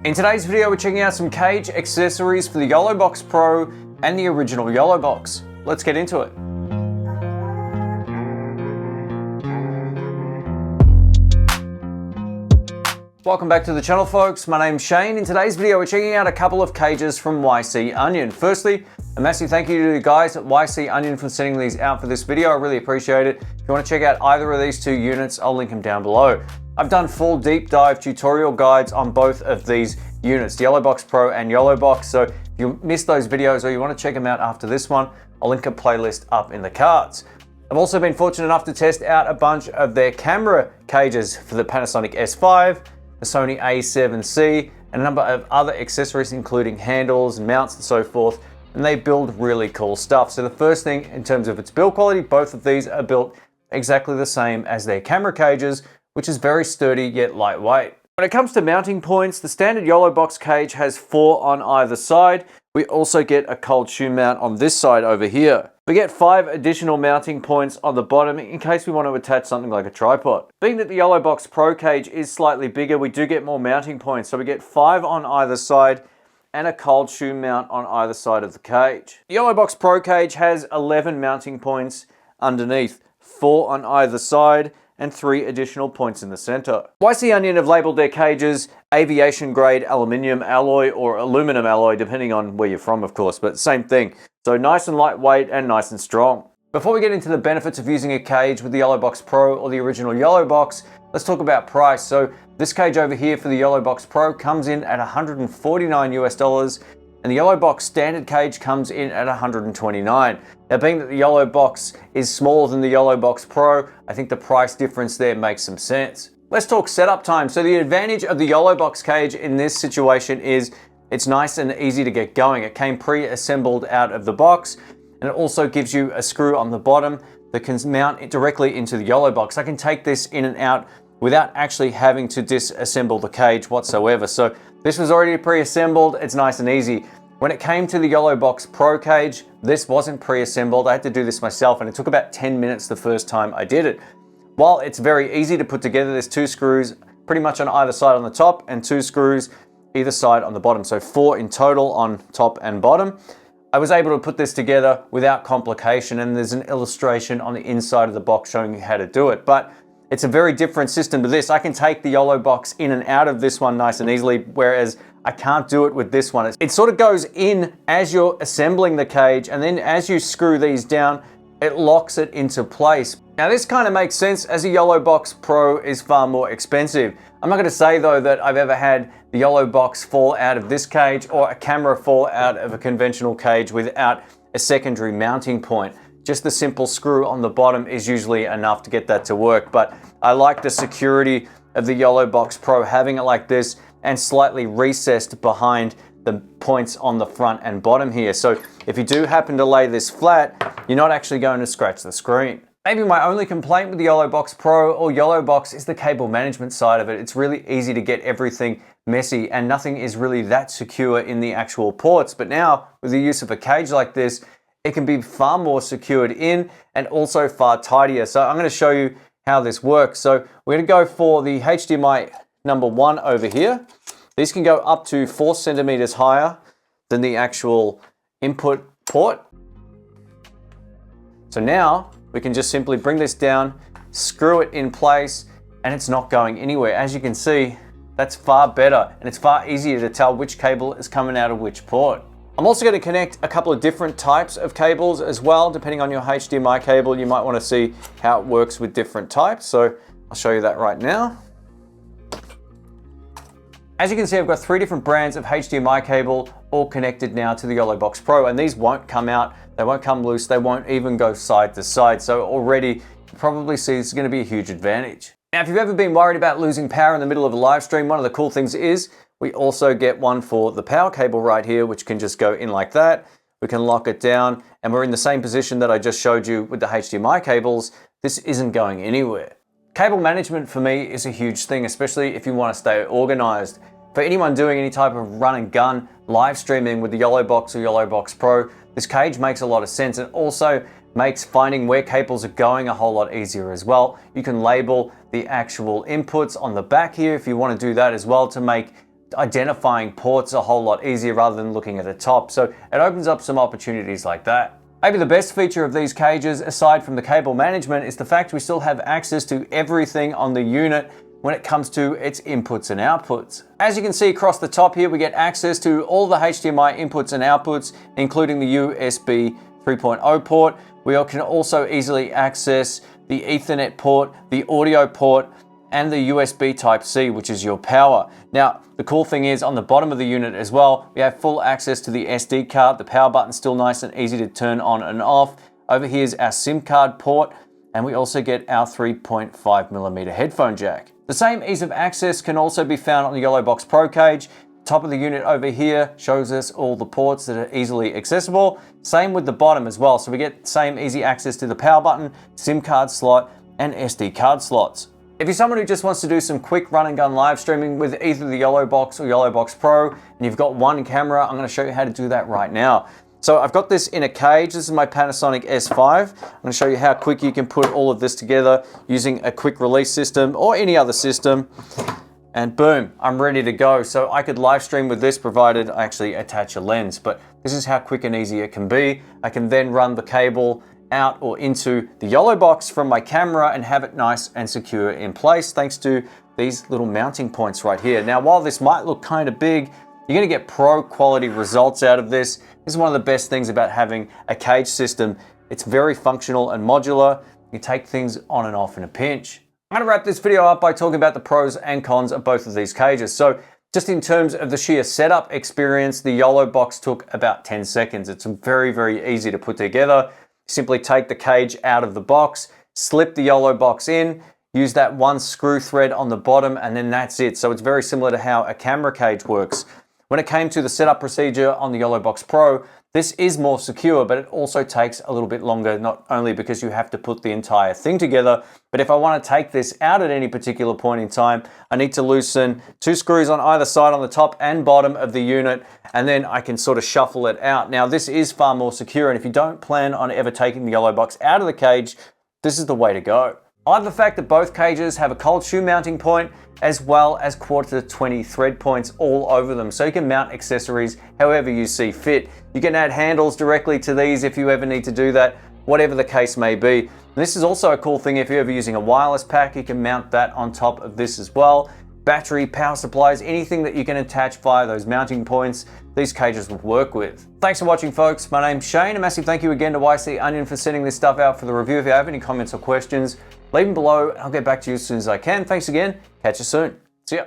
In today's video, we're checking out some cage accessories for the YOLOBOX Pro and the original YOLOBOX. Let's get into it. Welcome back to the channel, folks. My name's Shane. In today's video, we're checking out a couple of cages from YC Onion. Firstly, a massive thank you to the guys at YC Onion for sending these out for this video. I really appreciate it. If you want to check out either of these two units, I'll link them down below. I've done full deep dive tutorial guides on both of these units, the YOLOBOX Pro and YOLOBOX. So if you missed those videos or you want to check them out after this one, I'll link a playlist up in the cards. I've also been fortunate enough to test out a bunch of their camera cages for the Panasonic S5, the Sony A7C, and a number of other accessories including handles and mounts and so forth, and they build really cool stuff. So the first thing in terms of its build quality, both of these are built exactly the same as their camera cages, which is very sturdy yet lightweight. When it comes to mounting points, the standard YOLOBOX cage has 4 on either side. We also get a cold shoe mount on this side over here. We get 5 additional mounting points on the bottom in case we want to attach something like a tripod. Being that the YOLOBOX Pro cage is slightly bigger, we do get more mounting points. So we get 5 on either side and a cold shoe mount on either side of the cage. The YOLOBOX Pro cage has 11 mounting points underneath, 4 on either side, and 3 additional points in the center. YC Onion have labeled their cages aviation grade aluminium alloy or aluminum alloy, depending on where you're from, of course, but same thing. So nice and lightweight and nice and strong. Before we get into the benefits of using a cage with the YOLOBOX Pro or the original YOLOBOX, let's talk about price. So this cage over here for the YOLOBOX Pro comes in at $149 US, and the YOLOBOX standard cage comes in at $129. Now, being that the YOLOBOX is smaller than the YOLOBOX Pro, I think the price difference there makes some sense. Let's talk setup time. So the advantage of the YOLOBOX cage in this situation is it's nice and easy to get going. It came pre-assembled out of the box, and it also gives you a screw on the bottom that can mount it directly into the YOLOBOX. I can take this in and out without actually having to disassemble the cage whatsoever. So this was already pre-assembled, it's nice and easy. When it came to the YOLOBOX Pro cage, this wasn't pre-assembled. I had to do this myself, and it took about 10 minutes the first time I did it. While it's very easy to put together, there's 2 screws pretty much on either side on the top and 2 screws either side on the bottom. So 4 in total on top and bottom. I was able to put this together without complication, and there's an illustration on the inside of the box showing you how to do it. But it's a very different system to this. I can take the YOLOBOX in and out of this one nice and easily, whereas I can't do it with this one. It sort of goes in as you're assembling the cage, and then as you screw these down, it locks it into place. Now this kind of makes sense as a YOLOBOX Pro is far more expensive. I'm not gonna say though that I've ever had the YOLOBOX fall out of this cage or a camera fall out of a conventional cage without a secondary mounting point. Just the simple screw on the bottom is usually enough to get that to work, but I like the security of the YOLOBOX Pro having it like this and slightly recessed behind the points on the front and bottom here. So if you do happen to lay this flat, you're not actually going to scratch the screen. Maybe my only complaint with the YOLOBOX Pro or YOLOBOX is the cable management side of it. It's really easy to get everything messy, and nothing is really that secure in the actual ports. But now with the use of a cage like this, it can be far more secured in and also far tidier. So I'm going to show you how this works. So we're going to go for the HDMI number 1 over here. These can go up to 4 centimeters higher than the actual input port. So now we can just simply bring this down, screw it in place, and it's not going anywhere. As you can see, that's far better, and it's far easier to tell which cable is coming out of which port. I'm also going to connect a couple of different types of cables as well. Depending on your HDMI cable, you might want to see how it works with different types. So I'll show you that right now. As you can see, I've got 3 different brands of HDMI cable all connected now to the YOLOBOX Pro, and these won't come out, they won't come loose, they won't even go side to side. So already you probably see this is going to be a huge advantage. Now, if you've ever been worried about losing power in the middle of a live stream, one of the cool things is we also get one for the power cable right here, which can just go in like that. We can lock it down, and we're in the same position that I just showed you with the HDMI cables. This isn't going anywhere. Cable management for me is a huge thing, especially if you want to stay organized. For anyone doing any type of run and gun live streaming with the YOLOBOX or YOLOBOX Pro, this cage makes a lot of sense, and also makes finding where cables are going a whole lot easier as well. You can label the actual inputs on the back here if you want to do that as well, to make identifying ports a whole lot easier rather than looking at the top. So it opens up some opportunities like that. Maybe the best feature of these cages, aside from the cable management, is the fact we still have access to everything on the unit when it comes to its inputs and outputs. As you can see across the top here, we get access to all the HDMI inputs and outputs, including the USB 3.0 port. We can also easily access the Ethernet port, the audio port, and the USB Type-C, which is your power. Now, the cool thing is on the bottom of the unit as well, we have full access to the SD card. The power button's still nice and easy to turn on and off. Over here is our SIM card port, and we also get our 3.5mm headphone jack. The same ease of access can also be found on the YOLOBOX Pro cage. Top of the unit over here shows us all the ports that are easily accessible. Same with the bottom as well. So we get same easy access to the power button, SIM card slot, and SD card slots. If you're someone who just wants to do some quick run and gun live streaming with either the YOLOBOX or YOLOBOX Pro, and you've got one camera, I'm going to show you how to do that right now. So I've got this in a cage. This is my Panasonic S5. I'm going to show you how quick you can put all of this together using a quick release system or any other system. And boom, I'm ready to go. So I could live stream with this provided I actually attach a lens, but this is how quick and easy it can be. I can then run the cable out or into the YOLOBOX from my camera and have it nice and secure in place thanks to these little mounting points right here. Now, while this might look kind of big, you're going to get pro quality results out of this. This is one of the best things about having a cage system. It's very functional and modular. You take things on and off in a pinch. I'm going to wrap this video up by talking about the pros and cons of both of these cages. So just in terms of the sheer setup experience, the YOLOBOX took about 10 seconds. It's very, very easy to put together. Simply take the cage out of the box, slip the YOLOBOX in, use that one screw thread on the bottom, and then that's it. So it's very similar to how a camera cage works. When it came to the setup procedure on the YOLOBOX Pro, this is more secure, but it also takes a little bit longer, not only because you have to put the entire thing together, but if I want to take this out at any particular point in time, I need to loosen 2 screws on either side on the top and bottom of the unit, and then I can sort of shuffle it out. Now, this is far more secure, and if you don't plan on ever taking the YOLOBOX out of the cage, this is the way to go. I like the fact that both cages have a cold shoe mounting point as well as 1/4-20 thread points all over them, so you can mount accessories however you see fit. You can add handles directly to these if you ever need to do that, whatever the case may be. And this is also a cool thing if you're ever using a wireless pack, you can mount that on top of this as well. Battery, power supplies, anything that you can attach via those mounting points, these cages will work with. Thanks for watching, folks. My name's Shane. A massive thank you again to YC Onion for sending this stuff out for the review. If you have any comments or questions, leave them below and I'll get back to you as soon as I can. Thanks again. Catch you soon. See ya.